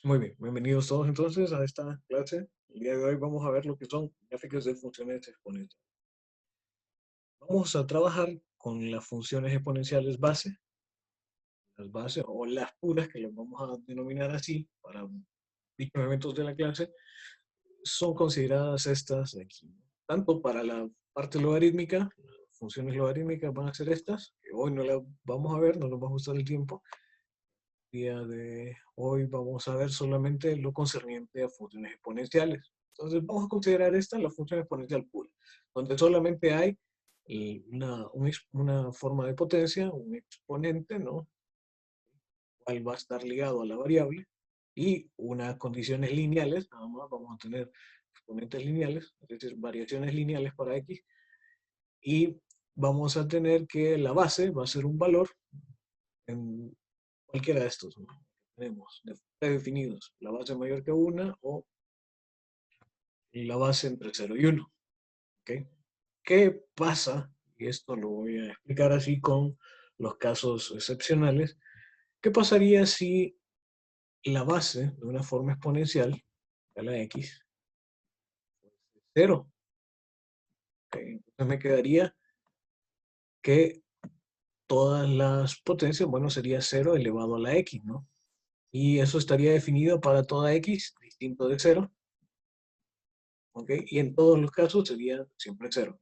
Muy bien, bienvenidos todos entonces a esta clase. El día de hoy vamos a ver lo que son gráficos de funciones exponenciales. Vamos a trabajar con las funciones exponenciales base, las bases o las puras, que las vamos a denominar así para dichos eventos de la clase. Son consideradas estas de aquí. Tanto para la parte logarítmica, las funciones logarítmicas van a ser estas, que hoy no las vamos a ver, no nos va a gustar el tiempo. Día de hoy vamos a ver solamente lo concerniente a funciones exponenciales. Entonces vamos a considerar esta la función exponencial pura, donde solamente hay una forma de potencia, un exponente, ¿no? Cual va a estar ligado a la variable, y unas condiciones lineales, nada más vamos a tener exponentes lineales, es decir, variaciones lineales para x, y vamos a tener que la base va a ser un valor en cualquiera de estos, ¿no? Tenemos predefinidos, la base mayor que una o la base entre 0 y 1. ¿Okay? ¿Qué pasa? Y esto lo voy a explicar así con los casos excepcionales. ¿Qué pasaría si la base de una forma exponencial, a la x, es 0? ¿Okay? Entonces me quedaría que todas las potencias, bueno, sería 0 elevado a la x, ¿no? Y eso estaría definido para toda x distinto de 0. ¿Ok? Y en todos los casos sería siempre 0.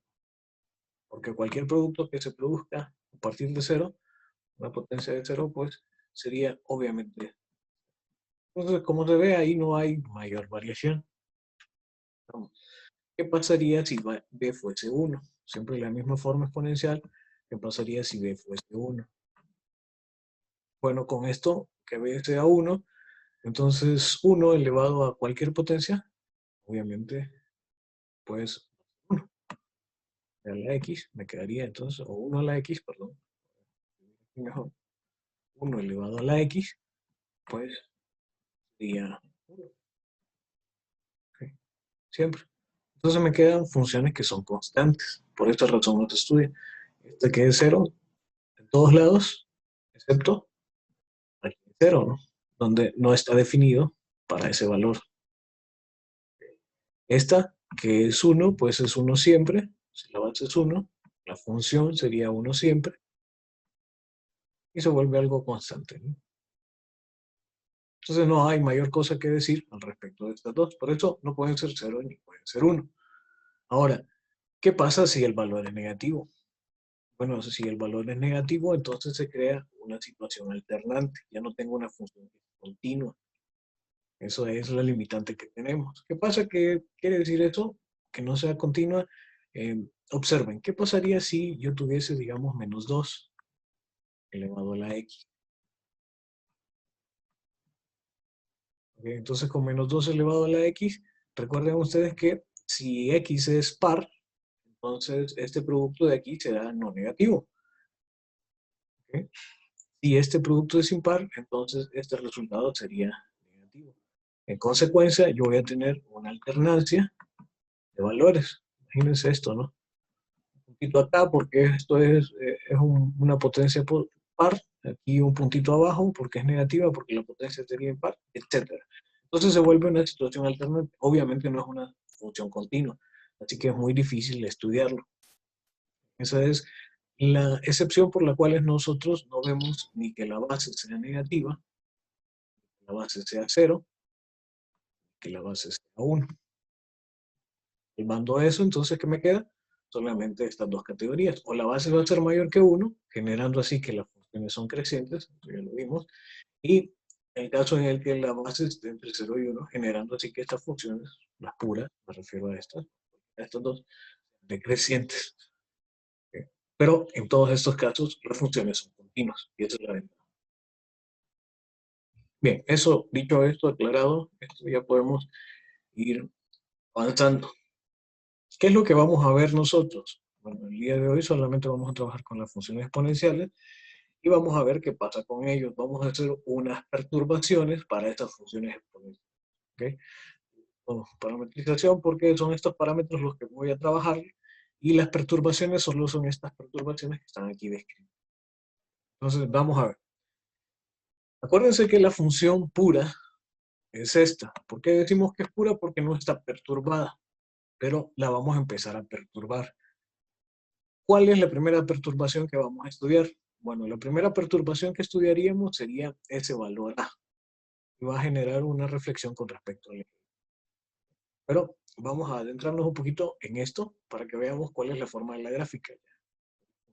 Porque cualquier producto que se produzca a partir de 0, una potencia de 0, pues sería obviamente. Entonces, como se ve, ahí no hay mayor variación. ¿Qué pasaría si b fuese 1? Siempre la misma forma exponencial. ¿Qué pasaría si b fuese 1? Bueno, con esto, que b sea 1, entonces 1 elevado a cualquier potencia, obviamente, pues 1 a la x, me quedaría entonces, o 1 a la x, perdón, mejor, 1 elevado a la x, pues sería 1. ¿Okay? Siempre. Entonces me quedan funciones que son constantes. Por esta razón no se estudia. Esta que es 0 en todos lados, excepto aquí 0, ¿no? Donde no está definido para ese valor. Esta que es 1, pues es 1 siempre. Si la base es 1, la función sería 1 siempre. Y se vuelve algo constante, ¿no? Entonces no hay mayor cosa que decir al respecto de estas dos. Por eso no pueden ser 0 ni pueden ser 1. Ahora, ¿qué pasa si el valor es negativo? Bueno, si el valor es negativo, entonces se crea una situación alternante. Ya no tengo una función continua. Eso es la limitante que tenemos. ¿Qué pasa? ¿Qué quiere decir eso? Que no sea continua. Observen, ¿qué pasaría si yo tuviese, digamos, menos 2 elevado a la x? ¿Okay? Entonces, con menos 2 elevado a la x, recuerden ustedes que si x es par, entonces este producto de aquí será no negativo. ¿Okay? Si este producto es impar, entonces este resultado sería negativo. En consecuencia, yo voy a tener una alternancia de valores. Imagínense esto, ¿no? Un puntito acá porque esto es una potencia par, aquí un puntito abajo porque es negativa, porque la potencia sería impar, etc. Entonces se vuelve una situación alternante. Obviamente no es una función continua, así que es muy difícil estudiarlo. Esa es la excepción por la cual nosotros no vemos ni que la base sea negativa, que la base sea 0, que la base sea 1. Mando eso, entonces, ¿qué me queda? Solamente estas dos categorías. O la base va a ser mayor que 1, generando así que las funciones son crecientes, eso ya lo vimos, y el caso en el que la base esté entre 0 y 1, generando así que estas funciones, las puras, me refiero a estas dos, decrecientes. ¿Okay? Pero en todos estos casos, las funciones son continuas, y esa es la ventaja. Bien, eso, dicho esto, aclarado, esto ya podemos ir avanzando. ¿Qué es lo que vamos a ver nosotros? Bueno, el día de hoy solamente vamos a trabajar con las funciones exponenciales y vamos a ver qué pasa con ellos. Vamos a hacer unas perturbaciones para estas funciones exponenciales. ¿Okay? Bueno, parametrización, porque son estos parámetros los que voy a trabajar, y las perturbaciones solo son estas perturbaciones que están aquí descritas. Entonces, vamos a ver. Acuérdense que la función pura es esta. ¿Por qué decimos que es pura? Porque no está perturbada, pero la vamos a empezar a perturbar. ¿Cuál es la primera perturbación que vamos a estudiar? Bueno, la primera perturbación que estudiaríamos sería ese valor A, y va a generar una reflexión con respecto a él. Pero vamos a adentrarnos un poquito en esto para que veamos cuál es la forma de la gráfica.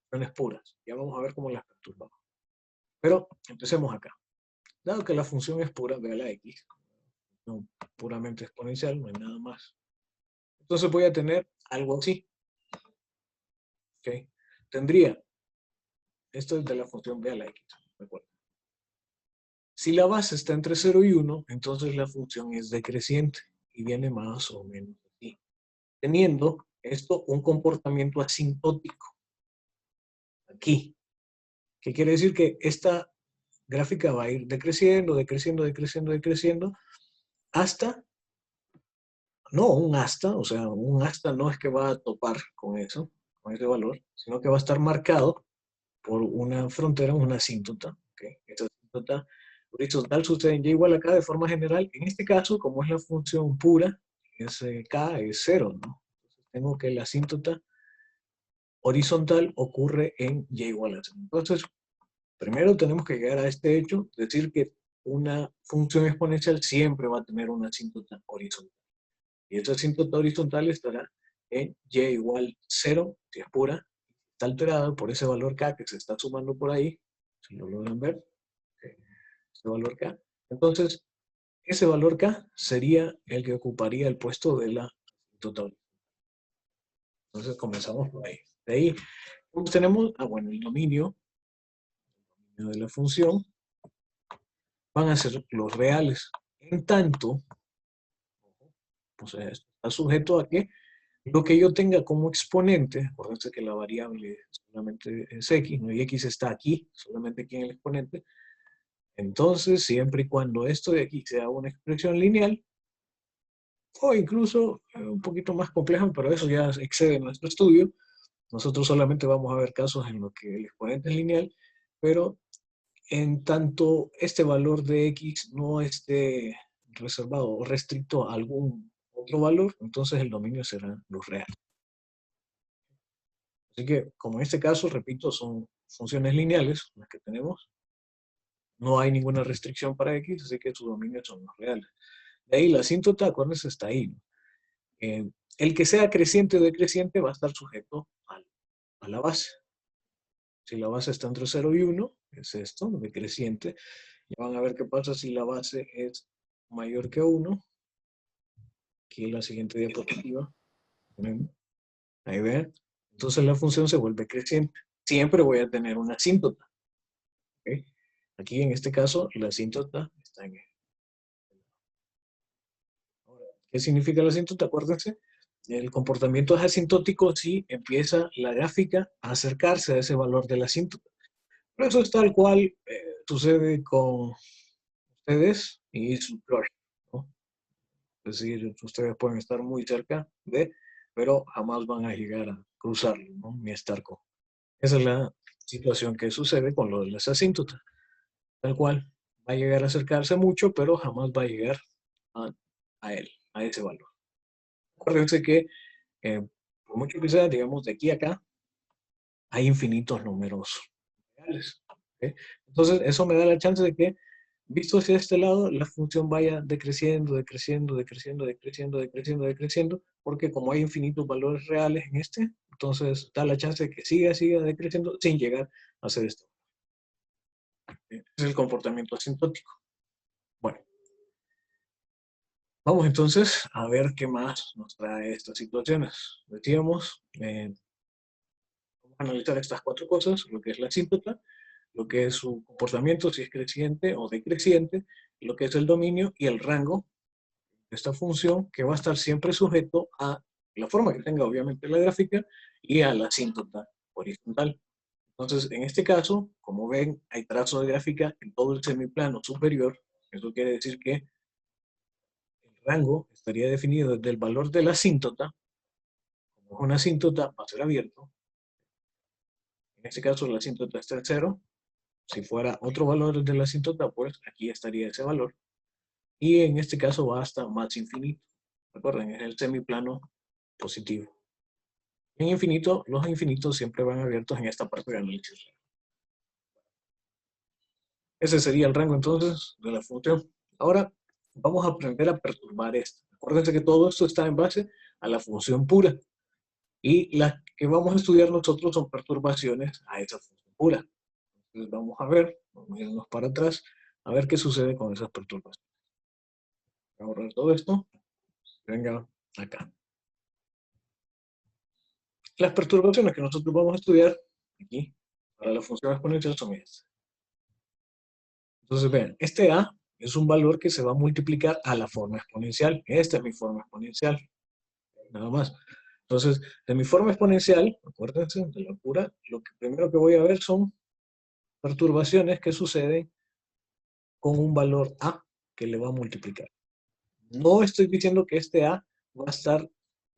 Funciones puras. Ya vamos a ver cómo las perturbamos. Pero empecemos acá. Dado que la función es pura, vea la x, no puramente exponencial, no hay nada más. Entonces voy a tener algo así. ¿Okay? Tendría, esto es de la función b a la x, recuerda. Si la base está entre 0 y 1, entonces la función es decreciente y viene más o menos así. Teniendo esto un comportamiento asintótico. Aquí. ¿Qué quiere decir? Que esta gráfica va a ir decreciendo, decreciendo, decreciendo, decreciendo, hasta, no un hasta, o sea, un hasta no es que va a topar con eso, con ese valor, sino que va a estar marcado por una frontera, una asíntota. ¿Okay? Esta asíntota horizontal sucede en y igual a k de forma general. En este caso, como es la función pura, k es 0, ¿no? Entonces tengo que la asíntota horizontal ocurre en y igual a 0. Entonces, primero tenemos que llegar a este hecho, decir que una función exponencial siempre va a tener una asíntota horizontal. Y esta asíntota horizontal estará en y igual 0, si es pura, está alterada por ese valor k que se está sumando por ahí, si lo logran ver, ese valor k. Entonces, ese valor k sería el que ocuparía el puesto de la asíntota horizontal. Entonces comenzamos por ahí. De ahí, pues tenemos, bueno, el dominio de la función van a ser los reales. En tanto, o sea, está sujeto a que lo que yo tenga como exponente, acuérdense que la variable solamente es x, ¿no? Y x está aquí, solamente aquí en el exponente. Entonces, siempre y cuando esto de aquí sea una expresión lineal, o incluso un poquito más compleja, pero eso ya excede nuestro estudio, nosotros solamente vamos a ver casos en los que el exponente es lineal, pero en tanto este valor de x no esté reservado o restricto a algún otro valor, entonces el dominio será los reales. Así que, como en este caso, repito, son funciones lineales las que tenemos. No hay ninguna restricción para x, así que sus dominios son los reales. De ahí la asíntota, acuérdense, está ahí. Eh, el que sea creciente o decreciente va a estar sujeto a la base. Si la base está entre 0 y 1, es esto, decreciente. Ya van a ver qué pasa si la base es mayor que 1. Aquí en la siguiente diapositiva. Ahí ven. Entonces la función se vuelve creciente. Siempre voy a tener una asíntota. ¿Okay? Aquí en este caso la asíntota está en Ahora, ¿qué significa la asíntota? Acuérdense, el comportamiento es asintótico si empieza la gráfica a acercarse a ese valor de la asíntota. Pero eso es tal cual sucede con ustedes y su crush, ¿no? Es decir, ustedes pueden estar muy cerca de, pero jamás van a llegar a cruzarlo, ¿no? Ni a estar con. Esa es la situación que sucede con lo de las asíntotas. Tal cual, va a llegar a acercarse mucho, pero jamás va a llegar a, a él, a ese valor. Acuérdense que, por mucho que sea, digamos, de aquí a acá, hay infinitos números reales. ¿Okay? Entonces, eso me da la chance de que, visto hacia este lado, la función vaya decreciendo, decreciendo, decreciendo, decreciendo, decreciendo, decreciendo, porque como hay infinitos valores reales en este, entonces da la chance de que siga, siga decreciendo sin llegar a ser esto. Es el comportamiento asintótico. Bueno, vamos entonces a ver qué más nos trae estas situaciones. Decíamos, vamos a analizar estas cuatro cosas, lo que es la asíntota, lo que es su comportamiento, si es creciente o decreciente, lo que es el dominio y el rango de esta función, que va a estar siempre sujeto a la forma que tenga obviamente la gráfica y a la asíntota horizontal. Entonces, en este caso, como ven, hay trazo de gráfica en todo el semiplano superior. Eso quiere decir que el rango estaría definido desde el valor de la asíntota, como es una asíntota, va a ser abierto. En este caso, la asíntota está en 0. Si fuera otro valor de la asíntota, pues aquí estaría ese valor. y en este caso va hasta más infinito. Recuerden, es el semiplano positivo. En infinito, los infinitos siempre van abiertos en esta parte de análisis. Ese sería el rango entonces de la función. Ahora vamos a aprender a perturbar esto. Acuérdense que todo esto está en base a la función pura. Y las que vamos a estudiar nosotros son perturbaciones a esa función pura. Entonces vamos a ver, vamos a irnos para atrás, a ver qué sucede con esas perturbaciones. Voy a borrar todo esto. Venga acá. Las perturbaciones que nosotros vamos a estudiar aquí para la función exponencial son estas. Entonces vean, este A es un valor que se va a multiplicar a la forma exponencial. Esta es mi forma exponencial. Nada más. Entonces, de mi forma exponencial, acuérdense de la pura, lo que primero que voy a ver son perturbaciones que suceden con un valor A que le va a multiplicar. No estoy diciendo que este A va a estar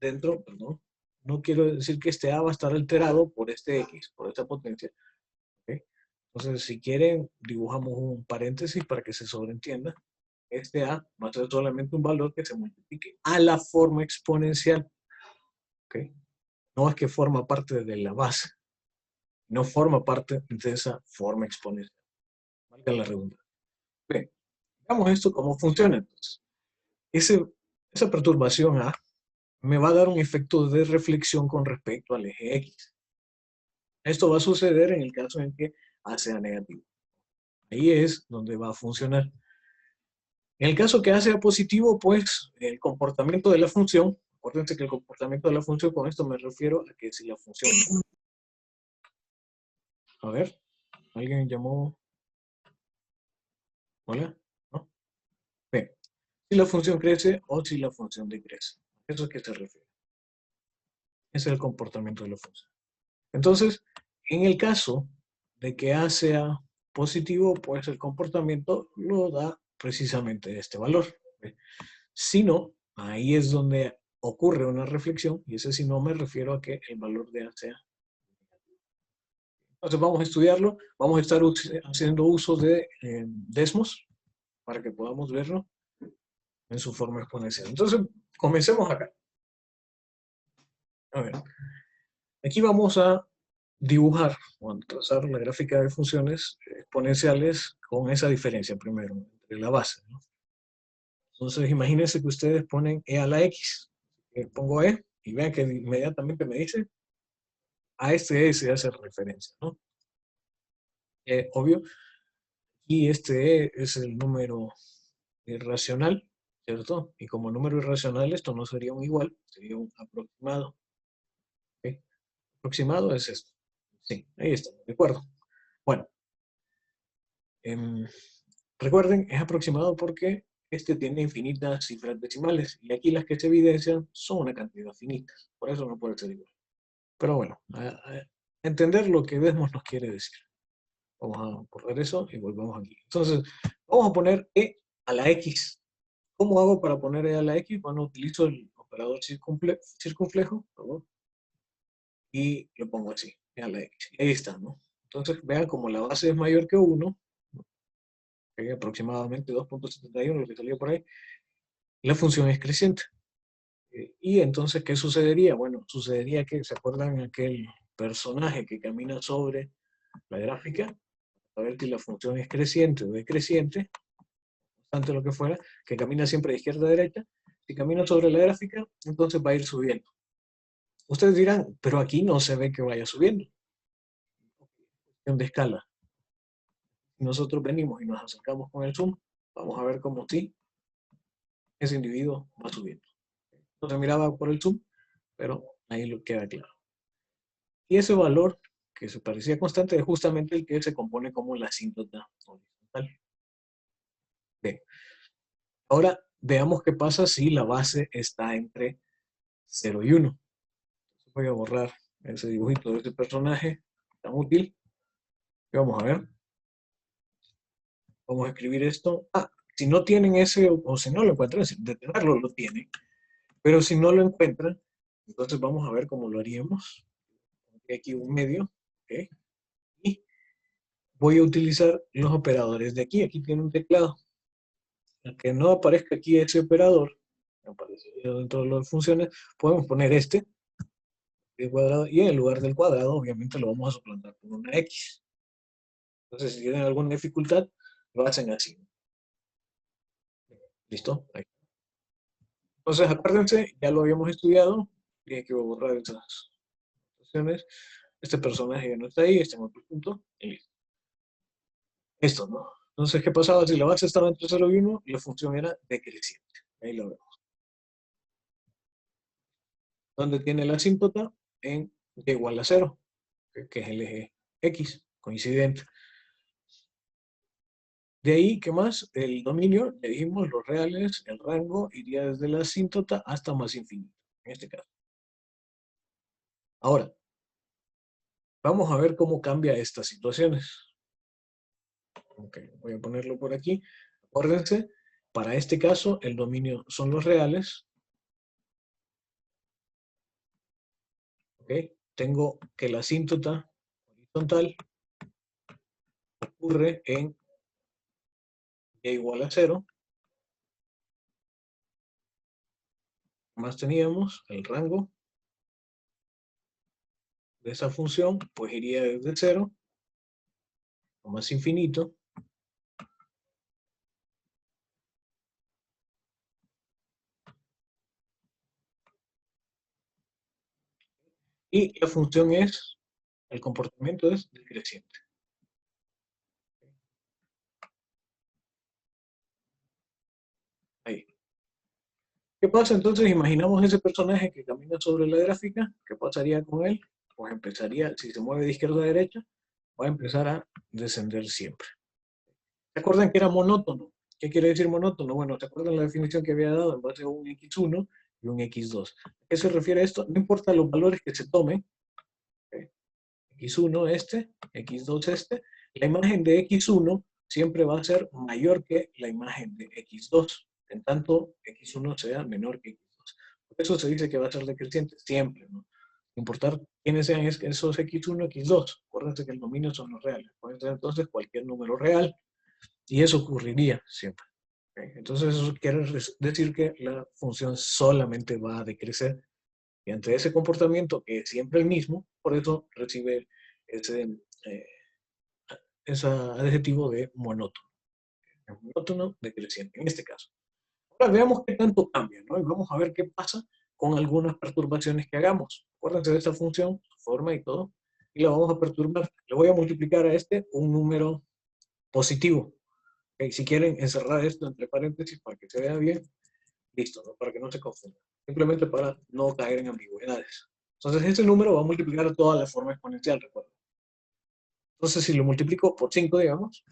dentro, perdón, no quiero decir que este A va a estar alterado por este X, por esta potencia. ¿Okay? Entonces, si quieren, dibujamos un paréntesis para que se sobreentienda. Este A va a ser solamente un valor que se multiplique a la forma exponencial. ¿Okay? No es que forma parte de la base, no forma parte de esa forma exponencial. Valga la redundancia. Bien, veamos esto cómo funciona entonces. Esa perturbación A me va a dar un efecto de reflexión con respecto al eje X. Esto va a suceder en el caso en que A sea negativo. Ahí es donde va a funcionar. En el caso que A sea positivo, pues el comportamiento de la función, acuérdense que el comportamiento de la función, con esto me refiero a que si la función... A ver, ¿alguien llamó? ¿Hola? ¿No? Bien. Si la función crece o si la función decrece. ¿Eso es que se refiere? Ese es el comportamiento de la función. Entonces, en el caso de que A sea positivo, pues el comportamiento lo da precisamente este valor. Si no, ahí es donde ocurre una reflexión, y ese si no me refiero a que el valor de A sea. Entonces vamos a estudiarlo, vamos a estar haciendo uso de Desmos para que podamos verlo en su forma exponencial. Entonces, comencemos acá. A ver, aquí vamos a dibujar o a trazar la gráfica de funciones exponenciales con esa diferencia primero, entre la base, ¿no? Entonces, imagínense que ustedes ponen e a la x. Pongo e y vean que inmediatamente me dice a este e se hace referencia, ¿no? Obvio, y este e es el número irracional, ¿cierto? Y como número irracional esto no sería un igual, sería un aproximado. ¿Okay? Aproximado es esto. Sí, ahí está, de acuerdo. Bueno, recuerden, es aproximado porque este tiene infinitas cifras decimales y aquí las que se evidencian son una cantidad finita. Por eso no puede ser igual. Pero bueno, a entender lo que Desmos nos quiere decir. Vamos a borrar eso y volvemos aquí. Entonces, vamos a poner e a la x. ¿Cómo hago para poner e a la x? Bueno, utilizo el operador circunflejo, perdón, y lo pongo así, e a la x. Y ahí está, ¿no? Entonces, vean como la base es mayor que 1, aproximadamente 2.71, lo que salió por ahí, la función es creciente. Y entonces, ¿qué sucedería? Bueno, sucedería que, ¿se acuerdan aquel personaje que camina sobre la gráfica? A ver si la función es creciente o decreciente, constante lo que fuera, que camina siempre de izquierda a derecha. Si camina sobre la gráfica, entonces va a ir subiendo. Ustedes dirán, pero aquí no se ve que vaya subiendo. Cuestión de escala. Nosotros venimos y nos acercamos con el zoom, vamos a ver cómo sí, ese individuo va subiendo. No se miraba por el zoom, pero ahí lo queda claro. Y ese valor que se parecía constante es justamente el que se compone como la asíntota horizontal. Bien. Ahora veamos qué pasa si la base está entre 0 y 1. Voy a borrar ese dibujito de este personaje tan útil. Y vamos a ver. Vamos a escribir esto. Si no tienen ese, o si no lo encuentran, de tenerlo lo tienen. Pero si no lo encuentran, entonces vamos a ver cómo lo haríamos. Aquí un medio. ¿Okay? Y voy a utilizar los operadores de aquí. Aquí tiene un teclado. que no aparezca aquí ese operador, aparecería dentro de las funciones, podemos poner este, el cuadrado, y en el lugar del cuadrado, obviamente lo vamos a suplantar por una X. Entonces, si tienen alguna dificultad, lo hacen así. ¿Listo? Ahí. Entonces, acuérdense, ya lo habíamos estudiado, tiene que borrar esas opciones. Este personaje ya no está ahí, está en otro punto, y listo. Esto, ¿no? Entonces, ¿qué pasaba? Si la base estaba entre 0 y 1, la función era decreciente. Ahí lo vemos. Donde tiene la asímptota en y igual a 0, que es el eje X, coincidente. De ahí, ¿qué más? El dominio, le dijimos, los reales, el rango iría desde la asíntota hasta más infinito, en este caso. Ahora, vamos a ver cómo cambia estas situaciones. Ok, voy a ponerlo por aquí. Acuérdense, para este caso, el dominio son los reales. Ok, tengo que la asíntota horizontal ocurre en y igual a 0. Más teníamos el rango de esa función, pues iría desde 0 a más infinito. Y la función es, el comportamiento es decreciente. Ahí. ¿Qué pasa entonces? Imaginamos ese personaje que camina sobre la gráfica. ¿Qué pasaría con él? Pues empezaría, si se mueve de izquierda a derecha, va a empezar a descender siempre. ¿Se acuerdan que era monótono? ¿Qué quiere decir monótono? Bueno, ¿se acuerdan la definición que había dado en base a un x1 y un x2? ¿A qué se refiere esto? No importa los valores que se tomen, ¿okay? X1 este, X2 este, la imagen de X1 siempre va a ser mayor que la imagen de X2, en tanto X1 sea menor que X2. Por eso se dice que va a ser decreciente siempre, ¿no? No importar quiénes sean esos X1, X2. Acuérdense que el dominio son los reales. Pueden ser entonces cualquier número real. Y eso ocurriría siempre. ¿Okay? Entonces eso quiere decir que la función solamente va a decrecer. Y ante ese comportamiento, que es siempre el mismo, por eso recibe ese, eh, ese adjetivo de monótono. Monótono decreciente, en este caso. Ahora veamos qué tanto cambia, ¿no? Y vamos a ver qué pasa con algunas perturbaciones que hagamos. Acuérdense de esta función, su forma y todo, y la vamos a perturbar. Le voy a multiplicar a este un número positivo. Okay, si quieren encerrar esto entre paréntesis para que se vea bien, listo, ¿no? Para que no se confunda. Simplemente para no caer en ambigüedades. Entonces, este número va a multiplicar toda la forma exponencial, recuerden. Entonces, si lo multiplico por 5, digamos,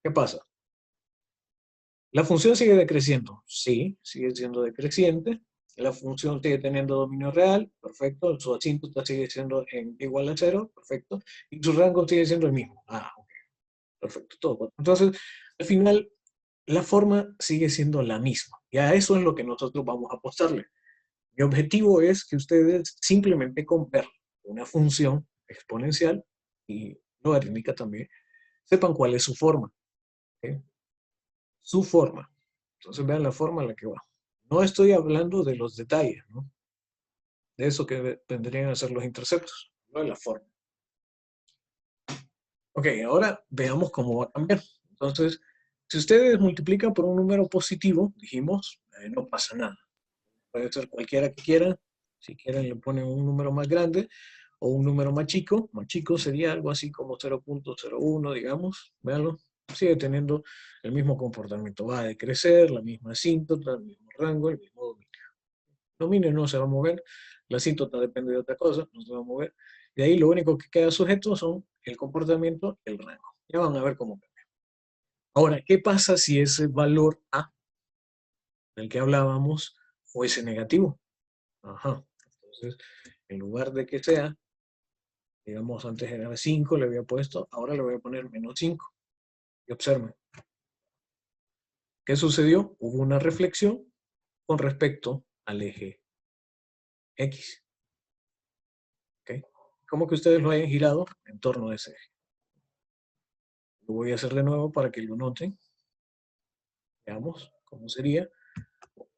¿qué pasa? La función sigue decreciendo. Sí, sigue siendo decreciente. La función sigue teniendo dominio real, perfecto. Su asíntota sigue siendo igual a 0, perfecto. Y su rango sigue siendo el mismo. Ah, ok, perfecto, todo. Entonces, al final, la forma sigue siendo la misma. Y a eso es lo que nosotros vamos a apostarle. Mi objetivo es que ustedes simplemente con ver una función exponencial y logarítmica también, sepan cuál es su forma. ¿Okay? Su forma. Entonces vean la forma en la que va. No estoy hablando de los detalles, ¿no? De eso que tendrían a ser los interceptos, no de la forma. Ok, ahora veamos cómo va a cambiar. Entonces, si ustedes multiplican por un número positivo, dijimos, no pasa nada. Puede ser cualquiera que quieran. Si quieren le ponen un número más grande o un número más chico. Más chico sería algo así como 0.01, digamos. Véanlo. Sigue teniendo el mismo comportamiento. Va a decrecer, la misma asíntota, el mismo rango, el mismo dominio. El dominio no se va a mover. La asíntota depende de otra cosa, no se va a mover. De ahí lo único que queda sujeto son el comportamiento y el rango. Ya van a ver cómo cambia. Ahora, ¿qué pasa si ese valor A del que hablábamos fuese negativo? Ajá. Entonces, en lugar de que sea, digamos, antes era 5, le había puesto, ahora le voy a poner menos 5. Y observen. ¿Qué sucedió? Hubo una reflexión con respecto al eje X. ¿Okay? Como que ustedes lo hayan girado en torno a ese eje. Lo voy a hacer de nuevo para que lo noten. Veamos cómo sería.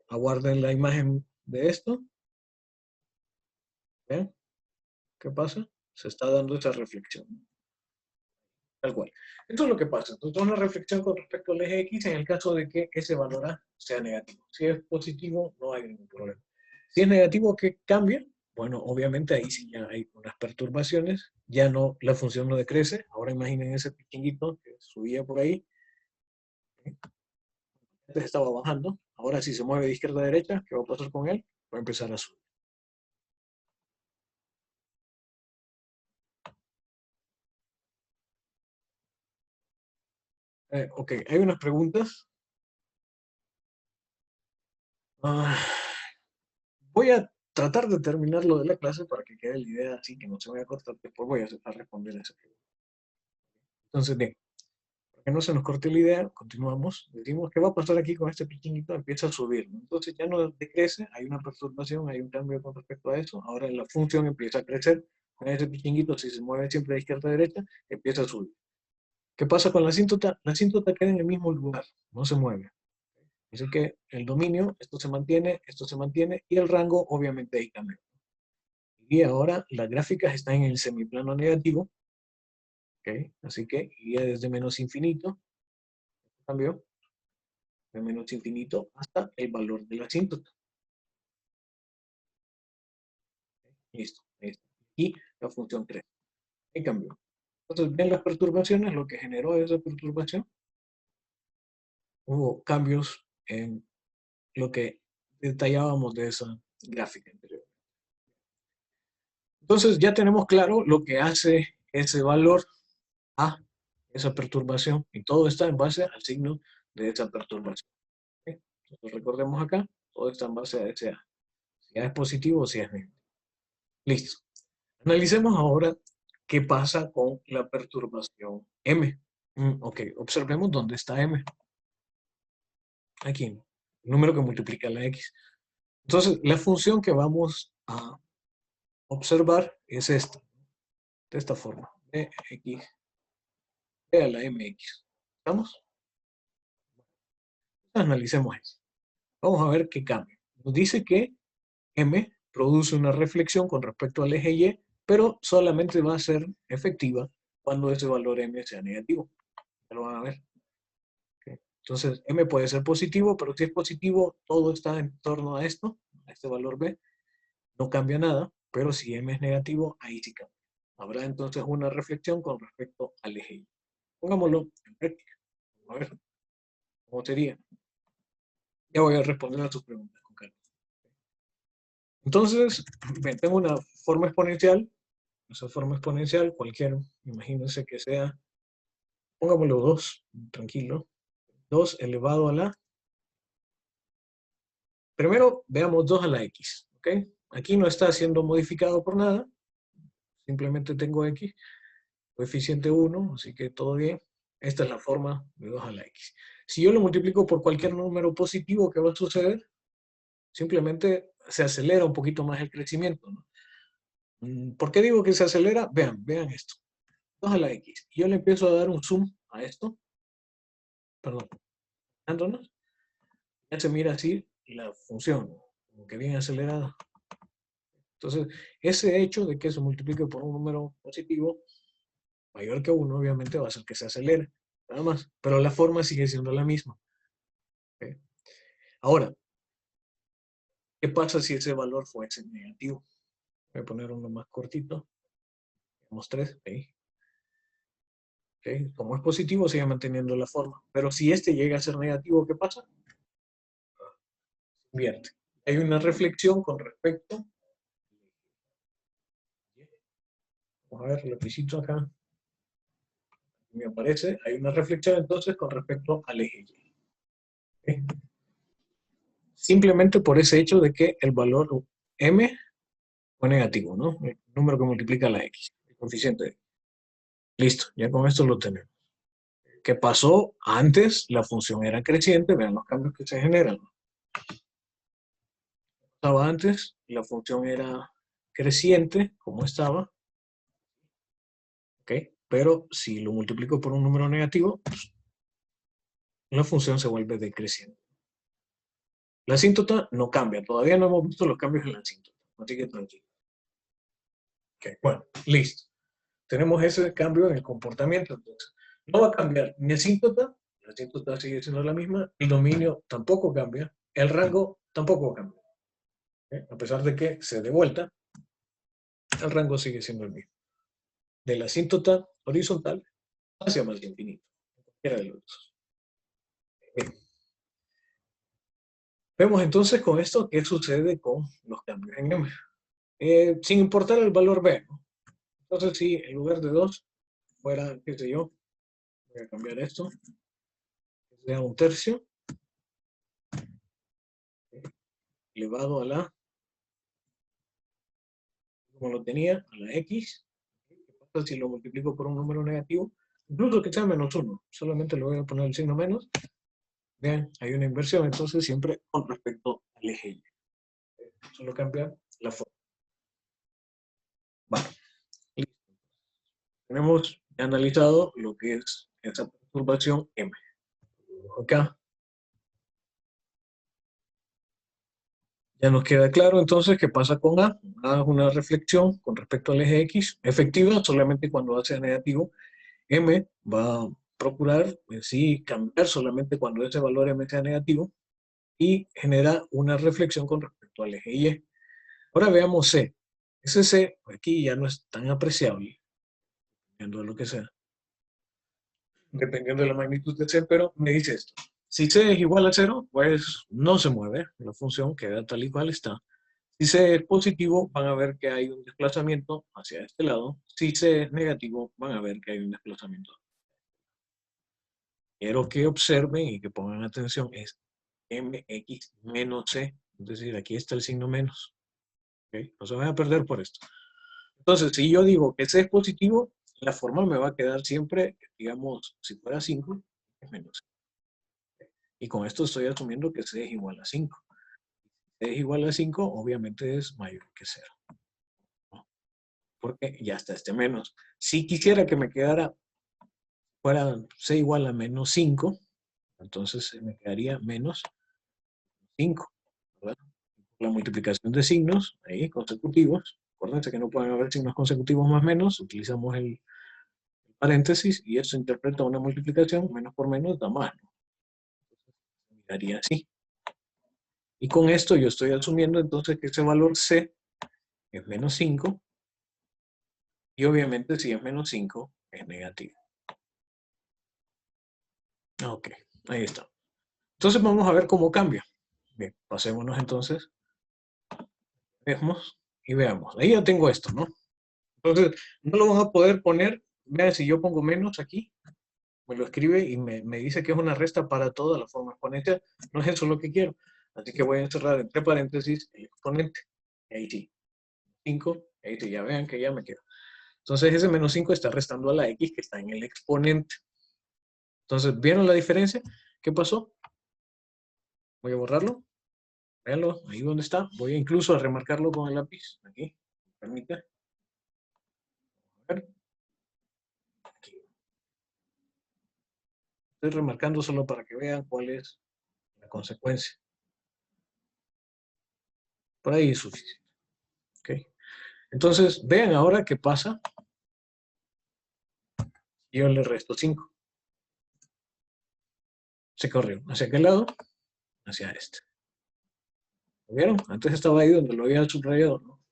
Aguarden la imagen de esto. ¿Ven? ¿Qué pasa? Se está dando esa reflexión. Tal cual. Esto es lo que pasa. Entonces, una reflexión con respecto al eje X en el caso de que ese valor A sea negativo. Si es positivo, no hay ningún problema. Si es negativo, ¿qué cambia? Bueno, obviamente ahí sí ya hay unas perturbaciones. Ya no, la función no decrece. Ahora imaginen ese pequeñito que subía por ahí. Antes estaba bajando. Ahora si se mueve de izquierda a derecha, ¿qué va a pasar con él? Va a empezar a subir. Ok, hay unas preguntas. Ah, voy a tratar de terminar lo de la clase para que quede la idea así, que no se vaya a cortar. Después voy a responder a esa pregunta. Entonces, bien, para que no se nos corte la idea, continuamos. Decimos, ¿qué va a pasar aquí con este pequeñito? Empieza a subir, ¿no? Entonces ya no decrece, hay una perturbación, hay un cambio con respecto a eso. Ahora la función empieza a crecer. Con ese pequeñito, si se mueve siempre de izquierda a derecha, empieza a subir. ¿Qué pasa con la asíntota? La asíntota queda en el mismo lugar, no se mueve. Así que el dominio, esto se mantiene, y el rango obviamente ahí cambia. Y ahora las gráficas están en el semiplano negativo, ¿ok? Así que iría desde menos infinito, cambio, de menos infinito hasta el valor de la asíntota. Listo, listo. Y la función 3. Y cambió. Entonces, ven las perturbaciones, lo que generó esa perturbación. Hubo cambios en lo que detallábamos de esa gráfica anterior. Entonces, ya tenemos claro lo que hace ese valor a esa perturbación. Y todo está en base al signo de esa perturbación. ¿Okay? Entonces, recordemos acá, todo está en base a ese A. Si A es positivo o si es negativo. Listo. Analicemos ahora qué pasa con la perturbación M. Ok, observemos dónde está M. Aquí, el número que multiplica la X. Entonces, la función que vamos a observar es esta, de esta forma. X, a la MX. ¿Estamos? Analicemos eso. Vamos a ver qué cambia. Nos dice que M produce una reflexión con respecto al eje Y, pero solamente va a ser efectiva cuando ese valor M sea negativo. Ya lo van a ver. ¿Okay? Entonces, M puede ser positivo, pero si es positivo, todo está en torno a esto, a este valor B. No cambia nada, pero si M es negativo, ahí sí cambia. Habrá entonces una reflexión con respecto al eje Y. Pongámoslo en práctica. Vamos a ver cómo sería. Ya voy a responder a tus preguntas con calma. Entonces, tengo una forma exponencial. Esa forma exponencial, cualquiera, imagínense que sea, pongámoslo 2, tranquilo. 2 elevado a la. Primero, veamos 2 a la X. ¿Ok? Aquí no está siendo modificado por nada. Simplemente tengo X, coeficiente 1, así que todo bien. Esta es la forma de 2 a la X. Si yo lo multiplico por cualquier número positivo, ¿qué va a suceder? Simplemente se acelera un poquito más el crecimiento, ¿no? ¿Por qué digo que se acelera? Vean esto. 2 a la X. Y yo le empiezo a dar un zoom a esto. Perdón. Dándonos. Ya se mira así la función, como que bien acelerada. Entonces, ese hecho de que se multiplique por un número positivo mayor que 1, obviamente va a hacer que se acelere. Nada más. Pero la forma sigue siendo la misma. ¿Okay? Ahora, ¿qué pasa si ese valor fuese negativo? Voy a poner uno más cortito. Tenemos 3. ¿Okay? ¿Okay? Como es positivo, sigue manteniendo la forma. Pero si este llega a ser negativo, ¿qué pasa? Invierte. Hay una reflexión con respecto. Vamos a ver, lapicito acá. Me aparece. Hay una reflexión entonces con respecto al eje Y. ¿Okay? Simplemente por ese hecho de que el valor M fue negativo, ¿no? El número que multiplica la X, el coeficiente de X. Listo, ya con esto lo tenemos. ¿Qué pasó? Antes la función era creciente, vean los cambios que se generan. Estaba antes, la función era creciente, como estaba, ¿ok? Pero si lo multiplico por un número negativo, pues, la función se vuelve decreciente. La asíntota no cambia, todavía no hemos visto los cambios en la asíntota, así que tranquilo. Okay, bueno, listo. Tenemos ese cambio en el comportamiento, entonces. No va a cambiar ni asíntota, la asíntota sigue siendo la misma, el dominio tampoco cambia, el rango tampoco cambia. ¿Okay? A pesar de que se dé vuelta, el rango sigue siendo el mismo. De la asíntota horizontal hacia más infinito. Cualquiera de los dos. Bien. Vemos entonces con esto qué sucede con los cambios en M. Sin importar el valor B, ¿no? Entonces, si en lugar de 2 fuera, qué sé yo, voy a cambiar esto, que sea 1/3 elevado a la, como lo tenía, a la X. ¿Qué pasa si lo multiplico por un número negativo? Incluso que sea -1, solamente le voy a poner el signo menos. Vean, hay una inversión, entonces siempre con respecto al eje Y. Solo cambia la forma. Vale. Listo. Tenemos analizado lo que es esa perturbación M. Acá. Ya nos queda claro entonces qué pasa con A. A es una reflexión con respecto al eje X, efectiva solamente cuando A sea negativo. M va a procurar sí cambiar solamente cuando ese valor M sea negativo y genera una reflexión con respecto al eje Y. Ahora veamos C. Ese C aquí ya no es tan apreciable, dependiendo de lo que sea, dependiendo de la magnitud de C, pero me dice esto. Si C es igual a 0, pues no se mueve, la función queda tal y cual está. Si C es positivo, van a ver que hay un desplazamiento hacia este lado. Si C es negativo, van a ver que hay un desplazamiento. Quiero que observen y que pongan atención, es mx menos C, es decir, aquí está el signo menos. ¿Okay? No se van a perder por esto. Entonces, si yo digo que C es positivo, la forma me va a quedar siempre, digamos, si fuera 5, es menos C. Y con esto estoy asumiendo que C es igual a 5. Si C es igual a 5, obviamente es mayor que 0. Porque ya está este menos. Si quisiera que me quedara, fuera C igual a menos 5, entonces me quedaría menos 5, ¿verdad? La multiplicación de signos, ahí, consecutivos. Acuérdense que no pueden haber signos consecutivos más menos, utilizamos el paréntesis y eso interpreta una multiplicación, menos por menos da más, ¿no? Entonces, miraría así. Y con esto yo estoy asumiendo entonces que ese valor C es menos 5 y obviamente si es menos 5 es negativo. Ok, ahí está. Entonces vamos a ver cómo cambia. Bien, pasémonos entonces, vemos y veamos. Ahí ya tengo esto, ¿no? Entonces, no lo vamos a poder poner, vean si yo pongo menos aquí, me lo escribe y me dice que es una resta para toda la forma exponencial. No es eso lo que quiero. Así que voy a encerrar entre paréntesis el exponente. Ahí sí. 5, ahí sí, ya vean que ya me queda. Entonces ese menos 5 está restando a la x que está en el exponente. Entonces, ¿vieron la diferencia? ¿Qué pasó? Voy a borrarlo. Véanlo, ahí donde está. Voy incluso a remarcarlo con el lápiz. Aquí. Permite. A ver. Aquí. Estoy remarcando solo para que vean cuál es la consecuencia. Por ahí es suficiente. ¿Okay? Entonces, vean ahora qué pasa. Yo le resto 5. Se corrió. ¿Hacia qué lado? Hacia este. ¿Lo vieron? Antes estaba ahí donde lo había subrayado, ¿no?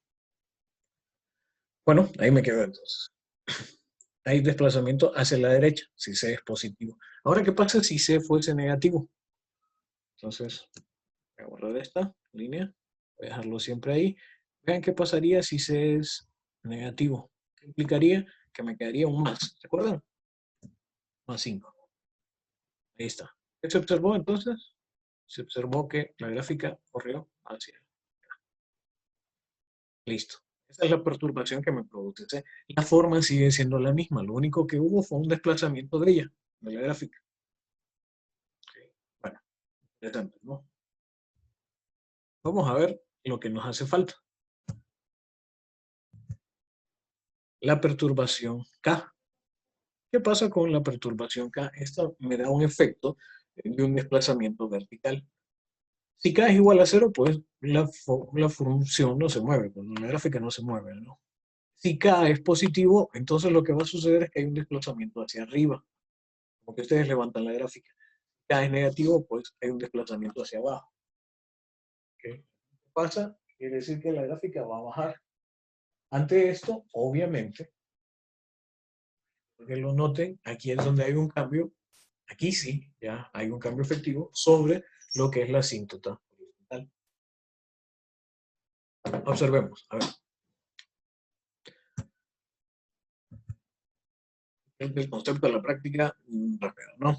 Bueno, ahí me quedo entonces. Hay desplazamiento hacia la derecha, si C es positivo. Ahora, ¿qué pasa si C fuese negativo? Entonces, voy a borrar esta línea. Voy a dejarlo siempre ahí. Vean qué pasaría si C es negativo. ¿Qué implicaría? Que me quedaría un más. ¿Se acuerdan? Más 5. Ahí está. ¿Qué se observó entonces? Se observó que la gráfica corrió hacia. Listo. Esa es la perturbación que me produce C. La forma sigue siendo la misma. Lo único que hubo fue un desplazamiento de ella, de la gráfica. Okay. Bueno, interesante, ¿no? Vamos a ver lo que nos hace falta. La perturbación K. ¿Qué pasa con la perturbación K? Esta me da un efecto de un desplazamiento vertical. Si K es igual a 0, pues la función no se mueve, cuando la gráfica no se mueve, ¿no? Si K es positivo, entonces lo que va a suceder es que hay un desplazamiento hacia arriba, como que ustedes levantan la gráfica. Si K es negativo, pues hay un desplazamiento hacia abajo. ¿Okay? ¿Qué pasa? Quiere decir que la gráfica va a bajar. Ante esto, obviamente, porque lo noten, aquí es donde hay un cambio, aquí sí, ya hay un cambio efectivo sobre lo que es la asíntota horizontal. Observemos, a ver. El concepto de la práctica, rápido, ¿no?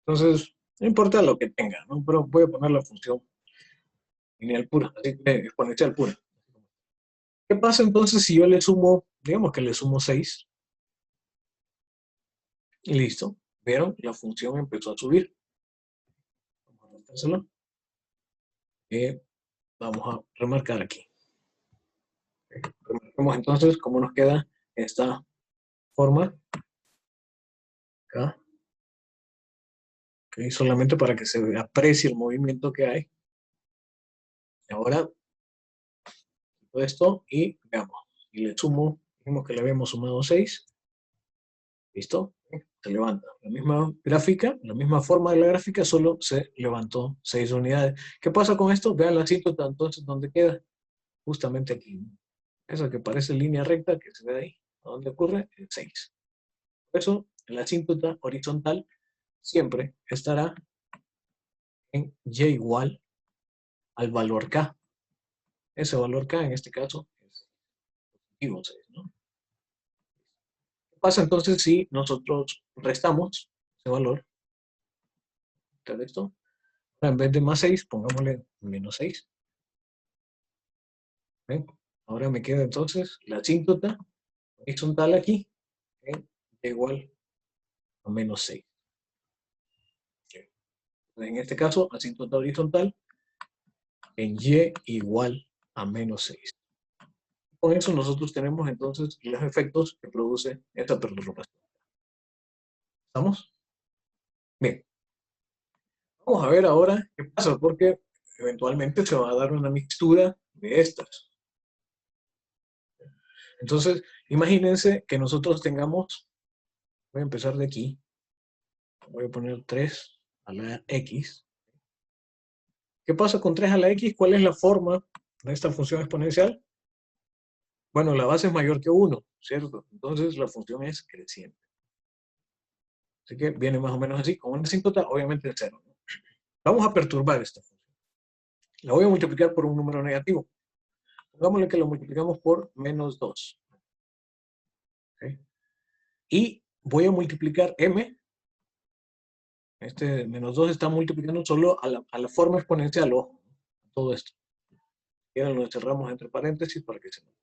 Entonces, no importa lo que tenga, ¿no? Pero voy a poner la función lineal pura, así que exponencial pura. ¿Qué pasa entonces si yo le sumo, digamos que le sumo 6? Y listo. ¿Vieron? La función empezó a subir. Vamos a anotárselo. Vamos a remarcar aquí. Remarquemos entonces cómo nos queda esta forma. Acá. Okay, solamente para que se aprecie el movimiento que hay. Ahora, todo esto y veamos. Y le sumo, dijimos que le habíamos sumado 6. ¿Listo? Se levanta. La misma gráfica, la misma forma de la gráfica, solo se levantó 6 unidades. ¿Qué pasa con esto? Vean la asíntota entonces, ¿dónde queda? Justamente aquí. Esa que parece línea recta que se ve ahí. ¿A dónde ocurre? En 6. Por eso, la asíntota horizontal siempre estará en y igual al valor k. Ese valor k en este caso es positivo 6, ¿no? ¿Qué pasa entonces si nosotros restamos ese valor? ¿De esto? En vez de más 6, pongámosle menos 6. ¿Ven? Ahora me queda entonces la asíntota horizontal aquí, igual a menos 6. Okay. En este caso, asíntota horizontal en y igual a menos 6. Con eso nosotros tenemos entonces los efectos que produce esta perturbación. ¿Estamos? Bien. Vamos a ver ahora qué pasa, porque eventualmente se va a dar una mixtura de estas. Entonces, imagínense que nosotros tengamos, voy a empezar de aquí, voy a poner 3 a la x. ¿Qué pasa con 3 a la x? ¿Cuál es la forma de esta función exponencial? Bueno, la base es mayor que 1, ¿cierto? Entonces la función es creciente. Así que viene más o menos así, con una asíntota obviamente en 0. ¿No? Vamos a perturbar esta función. La voy a multiplicar por un número negativo. Pongámosle que lo multiplicamos por menos 2. ¿Okay? Y voy a multiplicar m. Este menos 2 está multiplicando solo a la forma exponencial, ojo, todo esto. Y ahora lo encerramos entre paréntesis para que se note.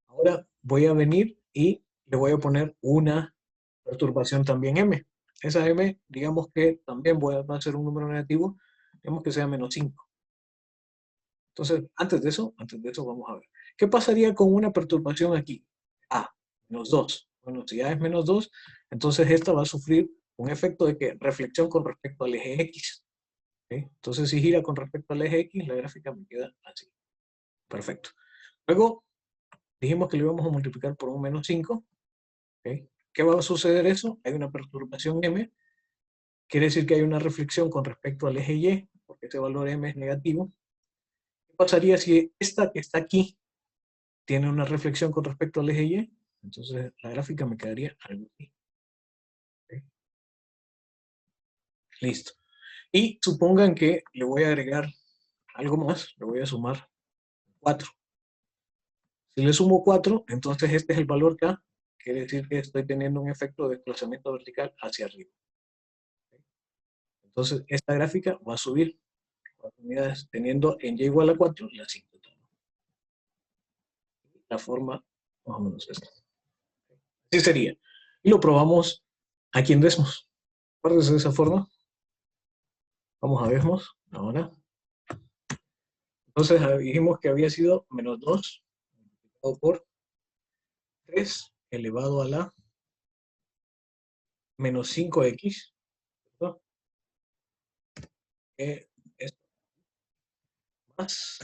Ahora voy a venir y le voy a poner una perturbación también m. Esa m, digamos que también va a ser un número negativo, digamos que sea menos 5. Entonces, antes de eso vamos a ver. ¿Qué pasaría con una perturbación aquí? Menos 2. Bueno, si ya es menos 2, entonces esta va a sufrir un efecto de que reflexión con respecto al eje X. ¿Okay? Entonces, si gira con respecto al eje X, la gráfica me queda así. Perfecto. Luego, dijimos que lo íbamos a multiplicar por un menos 5. ¿Okay? ¿Qué va a suceder eso? Hay una perturbación m. Quiere decir que hay una reflexión con respecto al eje Y, porque ese valor m es negativo. ¿Qué pasaría si esta que está aquí tiene una reflexión con respecto al eje Y? Entonces, la gráfica me quedaría algo así. ¿Okay? Listo. Y supongan que le voy a agregar algo más, le voy a sumar 4. Si le sumo 4, entonces este es el valor K, quiere decir que estoy teniendo un efecto de desplazamiento vertical hacia arriba. Entonces, esta gráfica va a subir 4 unidades, teniendo en y igual a 4 la asíntota. La forma, más o menos esta. Así sería. Y lo probamos aquí en Desmos. Acuérdense de esa forma. Vamos a Desmos ahora. Entonces dijimos que había sido menos 2 multiplicado por 3 elevado a la menos 5x, ¿verdad? esto más.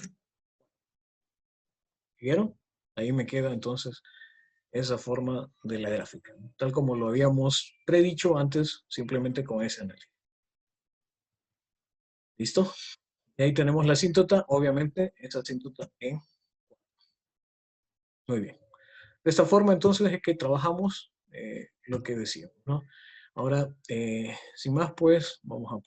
¿Vieron? Ahí me queda entonces esa forma de la gráfica, ¿no? Tal como lo habíamos predicho antes, simplemente con ese análisis. ¿Listo? Y ahí tenemos la asíntota, obviamente, esa asíntota en... Muy bien. De esta forma, entonces, es que trabajamos lo que decíamos, ¿no? Ahora, sin más, pues, vamos a